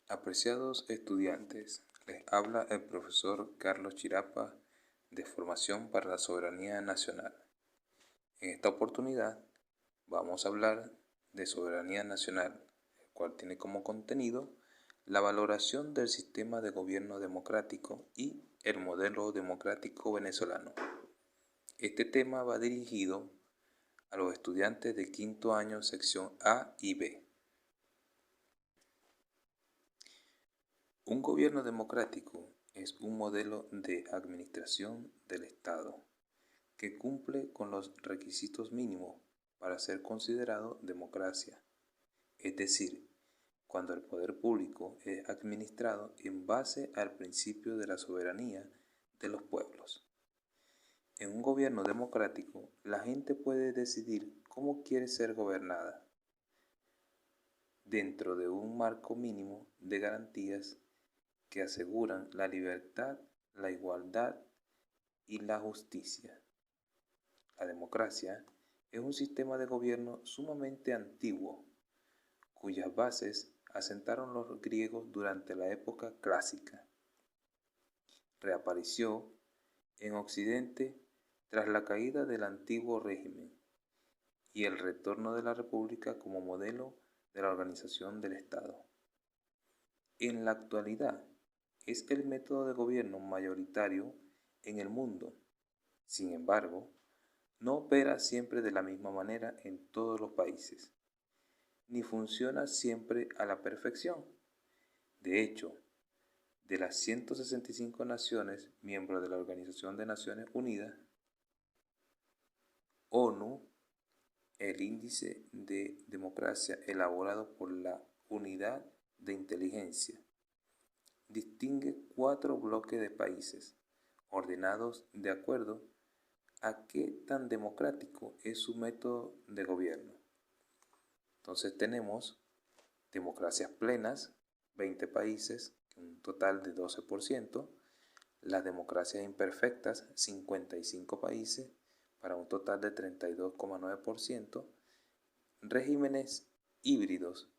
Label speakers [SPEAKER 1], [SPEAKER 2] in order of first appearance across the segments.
[SPEAKER 1] Apreciados estudiantes, les habla el profesor Carlos Chirapa de Formación para la Soberanía Nacional. En esta oportunidad vamos a hablar de soberanía nacional, el cual tiene como contenido la valoración del sistema de gobierno democrático y el modelo democrático venezolano. Este tema va dirigido a los estudiantes de quinto año sección A y B. Un gobierno democrático es un modelo de administración del Estado que cumple con los requisitos mínimos para ser considerado democracia, es decir, cuando el poder público es administrado en base al principio de la soberanía de los pueblos. En un gobierno democrático, la gente puede decidir cómo quiere ser gobernada, dentro de un marco mínimo de garantías que aseguran la libertad, la igualdad y la justicia. La democracia es un sistema de gobierno sumamente antiguo, cuyas bases asentaron los griegos durante la época clásica. Reapareció en Occidente tras la caída del antiguo régimen y el retorno de la República como modelo de la organización del Estado. En la actualidad, es el método de gobierno mayoritario en el mundo. Sin embargo, no opera siempre de la misma manera en todos los países, ni funciona siempre a la perfección. De hecho, de las 165 naciones miembros de la Organización de Naciones Unidas, ONU, el índice de democracia elaborado por la Unidad de Inteligencia, distingue 4 bloques de países, ordenados de acuerdo a qué tan democrático es su método de gobierno. Entonces tenemos democracias plenas, 20 países, un total de 12%, las democracias imperfectas, 55 países, para un total de 32,9%, regímenes híbridos,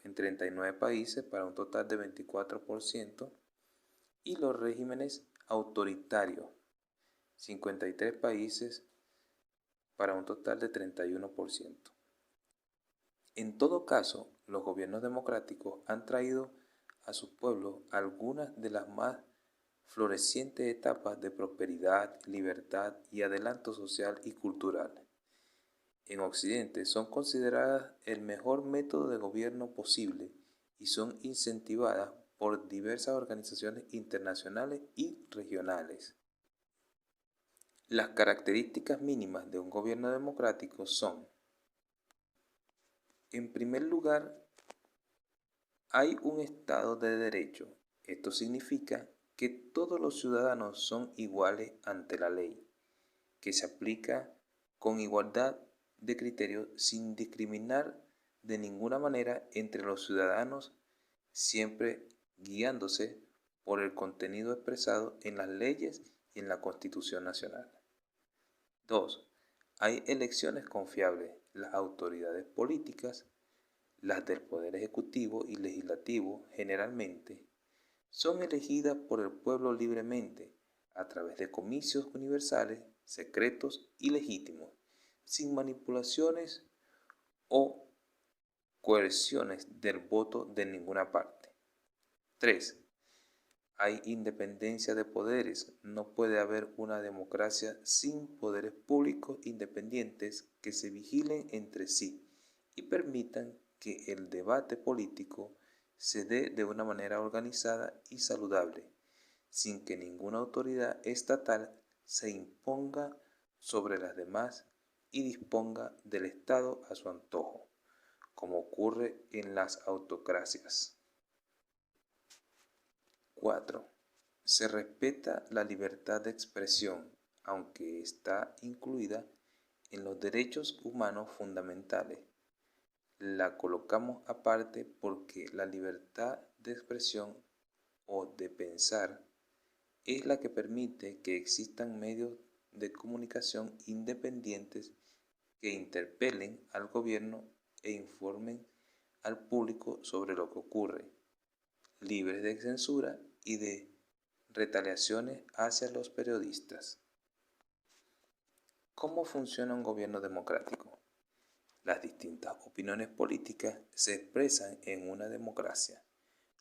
[SPEAKER 1] en 39 países para un total de 24%, y los regímenes autoritarios, 53 países para un total de 31%. En todo caso, los gobiernos democráticos han traído a sus pueblos algunas de las más florecientes etapas de prosperidad, libertad y adelanto social y cultural. En Occidente son consideradas el mejor método de gobierno posible y son incentivadas por diversas organizaciones internacionales y regionales. Las características mínimas de un gobierno democrático son: en primer lugar, hay un Estado de Derecho. Esto significa que todos los ciudadanos son iguales ante la ley, que se aplica con igualdad de criterios sin discriminar de ninguna manera entre los ciudadanos, siempre guiándose por el contenido expresado en las leyes y en la Constitución Nacional. 2. Hay elecciones confiables. Las autoridades políticas, las del Poder Ejecutivo y Legislativo generalmente, son elegidas por el pueblo libremente, a través de comicios universales, secretos y legítimos, sin manipulaciones o coerciones del voto de ninguna parte. 3. Hay independencia de poderes. No puede haber una democracia sin poderes públicos independientes que se vigilen entre sí y permitan que el debate político se dé de una manera organizada y saludable, sin que ninguna autoridad estatal se imponga sobre las demás y disponga del Estado a su antojo, como ocurre en las autocracias. 4. Se respeta la libertad de expresión, aunque está incluida en los derechos humanos fundamentales. La colocamos aparte porque la libertad de expresión o de pensar es la que permite que existan medios de comunicación independientes que interpelen al gobierno e informen al público sobre lo que ocurre. libres de censura y de retaliaciones hacia los periodistas. ¿Cómo funciona un gobierno democrático? Las distintas opiniones políticas se expresan en una democracia.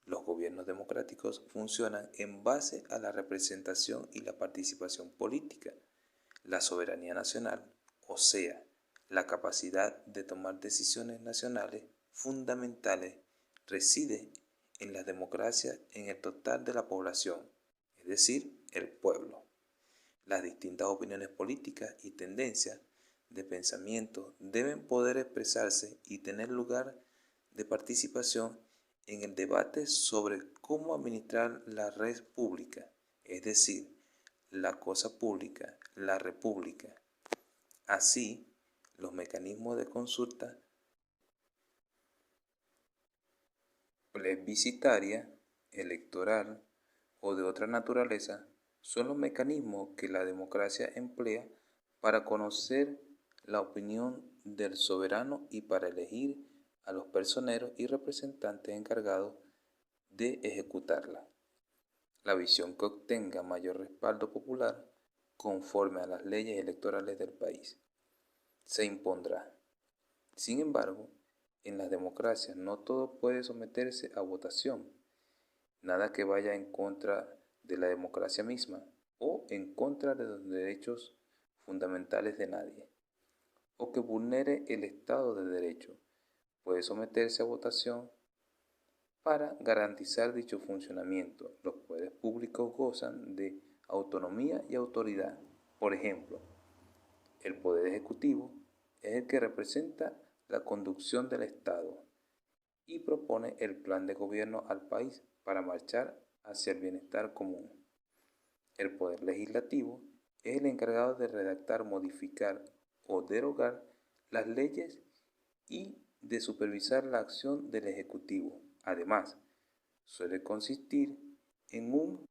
[SPEAKER 1] Los gobiernos democráticos funcionan en base a la representación y la participación política. La soberanía nacional, o sea, la capacidad de tomar decisiones nacionales fundamentales, reside en las democracias en el total de la población, es decir, el pueblo. Las distintas opiniones políticas y tendencias de pensamiento deben poder expresarse y tener lugar de participación en el debate sobre cómo administrar la red pública, es decir, la cosa pública, la república. Así, los mecanismos de consulta plebiscitaria, electoral o de otra naturaleza son los mecanismos que la democracia emplea para conocer la opinión del soberano y para elegir a los personeros y representantes encargados de ejecutarla. La visión que obtenga mayor respaldo popular conforme a las leyes electorales del país se impondrá. Sin embargo, en las democracias no todo puede someterse a votación, nada que vaya en contra de la democracia misma o en contra de los derechos fundamentales de nadie, o que vulnere el Estado de Derecho, puede someterse a votación. Para garantizar dicho funcionamiento, los poderes públicos gozan de autonomía y autoridad. Por ejemplo, el Poder Ejecutivo es el que representa la conducción del Estado y propone el plan de gobierno al país para marchar hacia el bienestar común. El Poder Legislativo es el encargado de redactar, modificar o derogar las leyes y de supervisar la acción del Ejecutivo. Además, suele consistir en un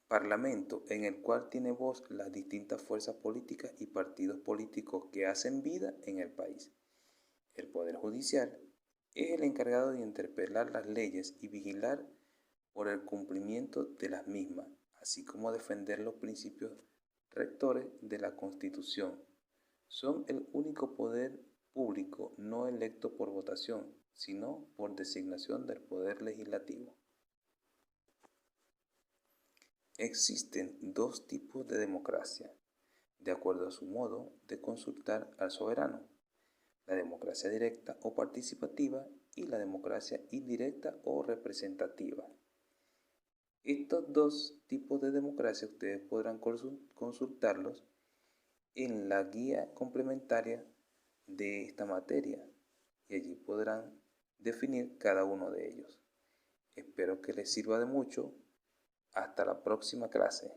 [SPEAKER 1] Parlamento en el cual tiene voz las distintas fuerzas políticas y partidos políticos que hacen vida en el país. El Poder Judicial es el encargado de interpretar las leyes y vigilar por el cumplimiento de las mismas, así como defender los principios rectores de la Constitución. Son el único poder público no electo por votación, sino por designación del Poder Legislativo. Existen dos tipos de democracia, de acuerdo a su modo de consultar al soberano: la democracia directa o participativa y la democracia indirecta o representativa. Estos dos tipos de democracia ustedes podrán consultarlos en la guía complementaria de esta materia y allí podrán definir cada uno de ellos. Espero que les sirva de mucho. Hasta la próxima clase.